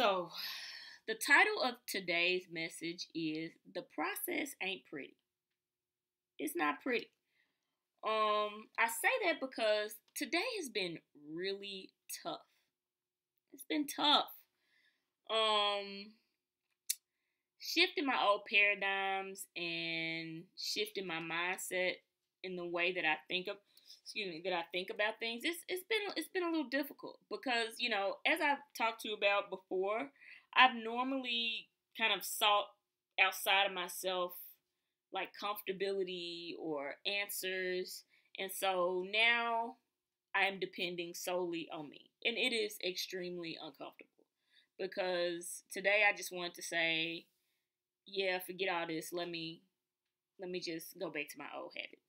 So, the title of today's message is "The Process Ain't Pretty." It's not pretty. I say that because today has been really tough. It's been tough. Um, Shifting my old paradigms and shifting my mindset in the way that I think of that I think about things. It's been a little difficult because, as I've talked to you about before, I've normally kind of sought outside of myself like comfortability or answers, and so now I am depending solely on me, and it is extremely uncomfortable because today I just want to say, yeah, forget all this. Let me just go back to my old habits.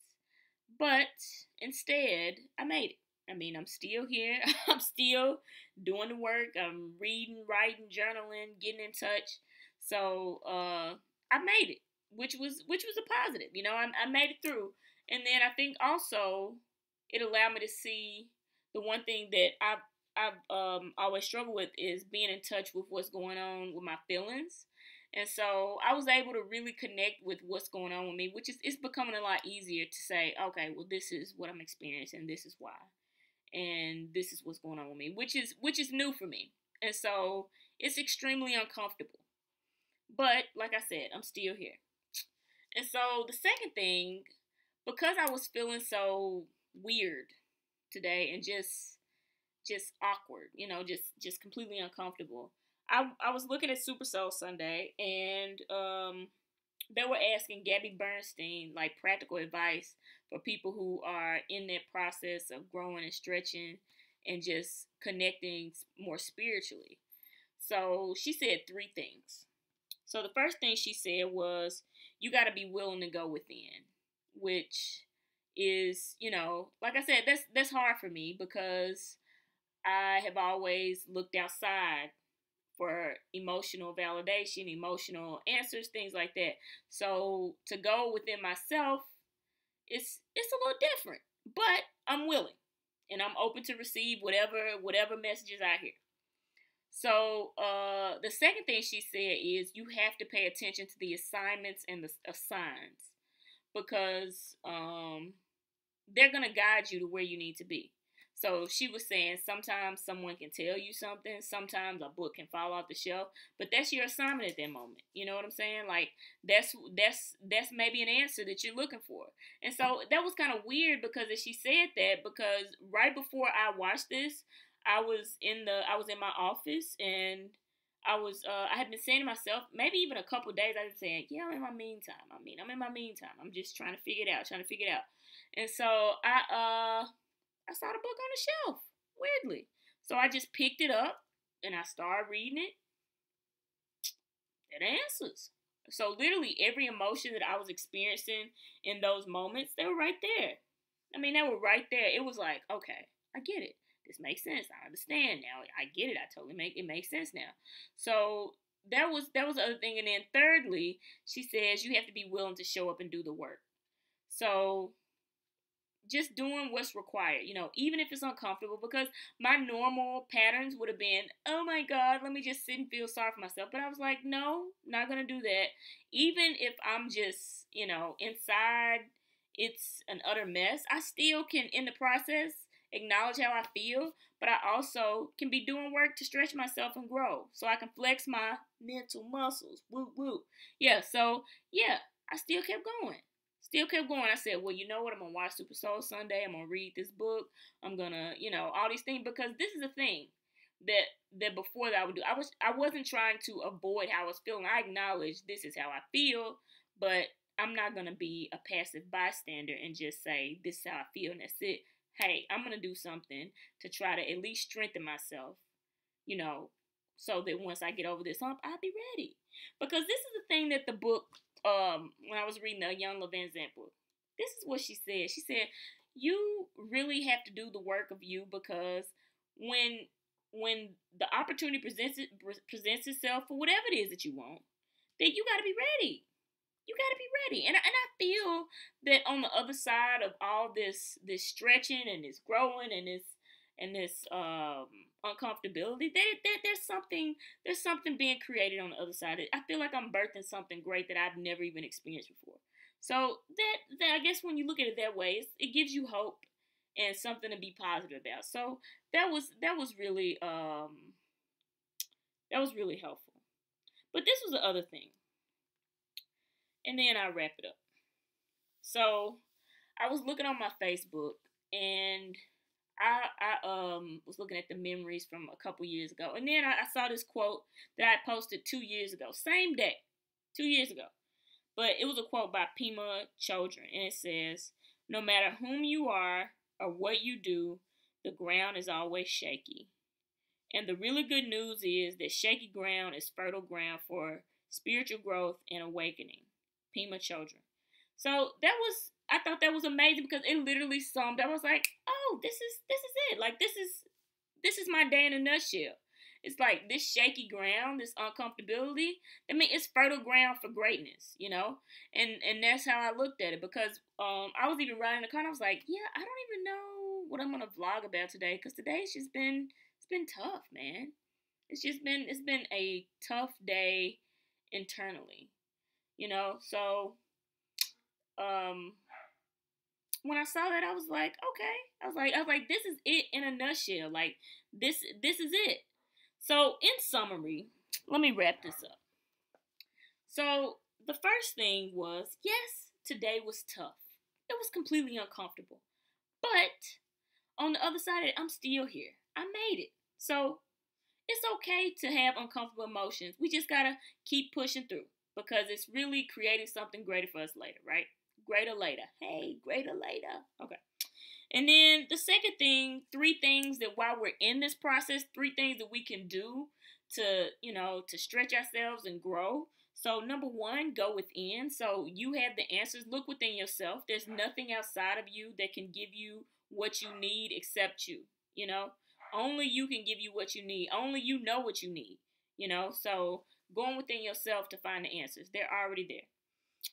But instead, I made it. I mean, I'm still here. I'm still doing the work. I'm reading, writing, journaling, getting in touch. So I made it, which was a positive. I made it through. And then I think also it allowed me to see the one thing that I've always struggled with is being in touch with what's going on with my feelings. And so I was able to really connect with what's going on with me, which is it's becoming a lot easier to say, okay, well, this is what I'm experiencing, this is why, and this is what's going on with me, which is new for me. And so it's extremely uncomfortable. But like I said, I'm still here. And so the second thing, because I was feeling so weird today and just awkward, just completely uncomfortable. I was looking at Super Soul Sunday, and they were asking Gabby Bernstein like practical advice for people who are in that process of growing and stretching and just connecting more spiritually. So she said three things. So the first thing she said was, you got to be willing to go within, which is, like I said, that's hard for me because I have always looked outside for emotional validation, emotional answers, things like that. So to go within myself, it's a little different, but I'm willing and I'm open to receive whatever messages I hear. So the second thing she said is you have to pay attention to the assignments and the signs because they're gonna guide you to where you need to be. So she was saying sometimes someone can tell you something, sometimes a book can fall off the shelf, but that's your assignment at that moment. You know what I'm saying? Like that's maybe an answer that you're looking for. And so that was kind of weird because as she said that, because right before I watched this, I was in my office and I had been saying to myself, maybe even a couple of days, I was saying, yeah, I'm in my meantime. I'm in my meantime. I'm just trying to figure it out, And so I saw the book on the shelf, weirdly. So I just picked it up and I started reading it. It answers. So literally every emotion that I was experiencing in those moments, they were right there. They were right there. It was like, okay, I get it. This makes sense. I understand now. I get it. I totally makes sense now. So that was the other thing. And then thirdly, she says you have to be willing to show up and do the work. So just doing what's required, even if it's uncomfortable, because my normal patterns would have been, oh my God, let me just sit and feel sorry for myself. But I was like, no, not going to do that. Even if I'm just, inside, it's an utter mess, I still can, in the process, acknowledge how I feel, but I also can be doing work to stretch myself and grow so I can flex my mental muscles. Woo woo. Yeah, so yeah, I still kept going. I said, well, you know what? I'm going to watch Super Soul Sunday. I'm going to read this book. I'm going to, all these things, because this is the thing that before that I would do. I wasn't trying to avoid how I was feeling. I acknowledge this is how I feel, but I'm not going to be a passive bystander and just say, this is how I feel and that's it. Hey, I'm going to do something to try to at least strengthen myself, so that once I get over this hump, I'll be ready. Because this is the thing that the book, when I was reading the Young Van Zant book, this is what she said. She said, you really have to do the work of you, because when the opportunity presents itself for whatever it is that you want, then you got to be ready. You got to be ready. And I feel that on the other side of all this stretching and this growing and and this uncomfortability, there's something being created on the other side. I feel like I'm birthing something great that I've never even experienced before. So that I guess when you look at it that way, it gives you hope and something to be positive about. So that was really helpful. But this was the other thing, and then I wrap it up. So I was looking on my Facebook, and I was looking at the memories from a couple years ago, and then I saw this quote that I posted 2 years ago, same day, 2 years ago. But it was a quote by Pema Chodron, and it says, "No matter whom you are or what you do, the ground is always shaky. And the really good news is that shaky ground is fertile ground for spiritual growth and awakening." Pema Chodron. So I thought that was amazing because it literally summed. I was like, oh, this is it. Like this is my day in a nutshell. It's like this shaky ground, this uncomfortability. I mean, it's fertile ground for greatness, and that's how I looked at it because I was even writing the comment. I was like, yeah, I don't even know what I'm gonna vlog about today because today's just been tough, man. It's been a tough day internally, So when I saw that, I was like, okay. I was like, this is it in a nutshell. Like this is it. So in summary, let me wrap this up. So the first thing was, yes, today was tough. It was completely uncomfortable. But on the other side of it, I'm still here. I made it. So it's okay to have uncomfortable emotions. We just gotta keep pushing through because it's really creating something greater for us later, right? Greater later. Hey, greater later. Okay. And then the second thing, three things that while we're in this process, three things that we can do to stretch ourselves and grow. So number one, go within. So you have the answers. Look within yourself. There's nothing outside of you that can give you what you need except you. Only you can give you what you need. Only you know what you need. So going within yourself to find the answers. They're already there.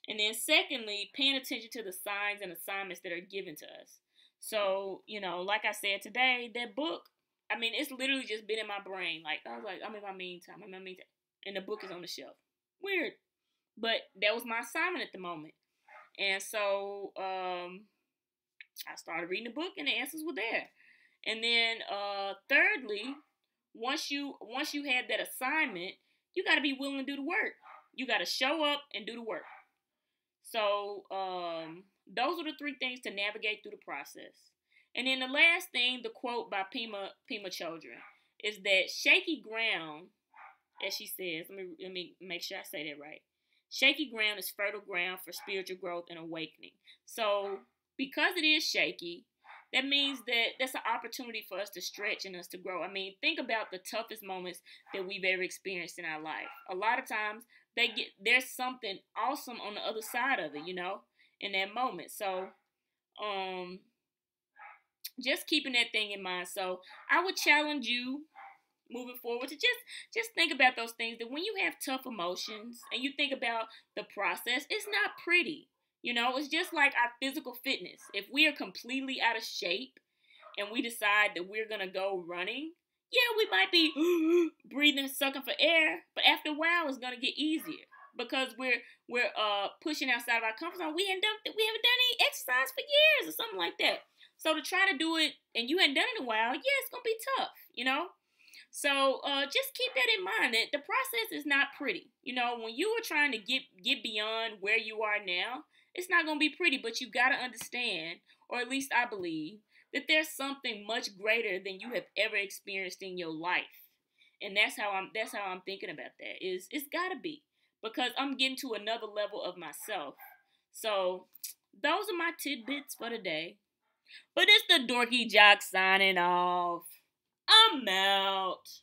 And then secondly, paying attention to the signs and assignments that are given to us. So, like I said today, that book, I mean, it's literally just been in my brain. Like, I was like, I'm in my meantime. And the book is on the shelf. Weird. But that was my assignment at the moment. And so I started reading the book and the answers were there. And then thirdly, once you have that assignment, you got to be willing to do the work. You got to show up and do the work. So those are the three things to navigate through the process. And then the last thing, the quote by Pema Chodron, is that shaky ground, as she says, let me make sure I say that right. Shaky ground is fertile ground for spiritual growth and awakening. So because it is shaky, that means that that's an opportunity for us to stretch and us to grow. I mean, think about the toughest moments that we've ever experienced in our life. A lot of times there's something awesome on the other side of it, in that moment. So just keeping that thing in mind. So I would challenge you moving forward to just think about those things, that when you have tough emotions and you think about the process, it's not pretty. It's just like our physical fitness. If we are completely out of shape and we decide that we're going to go running, yeah, we might be breathing, sucking for air, but after a while, it's going to get easier because we're pushing outside of our comfort zone. We haven't done any exercise for years or something like that. So to try to do it and you hadn't done it in a while, yeah, it's going to be tough, So just keep that in mind, that the process is not pretty. When you are trying to get beyond where you are now, it's not going to be pretty, but you got to understand, or at least I believe, that there's something much greater than you have ever experienced in your life. And that's how I'm thinking about that. It's got to be, because I'm getting to another level of myself. So those are my tidbits for today. But it's the Dorky Jock signing off. I'm out.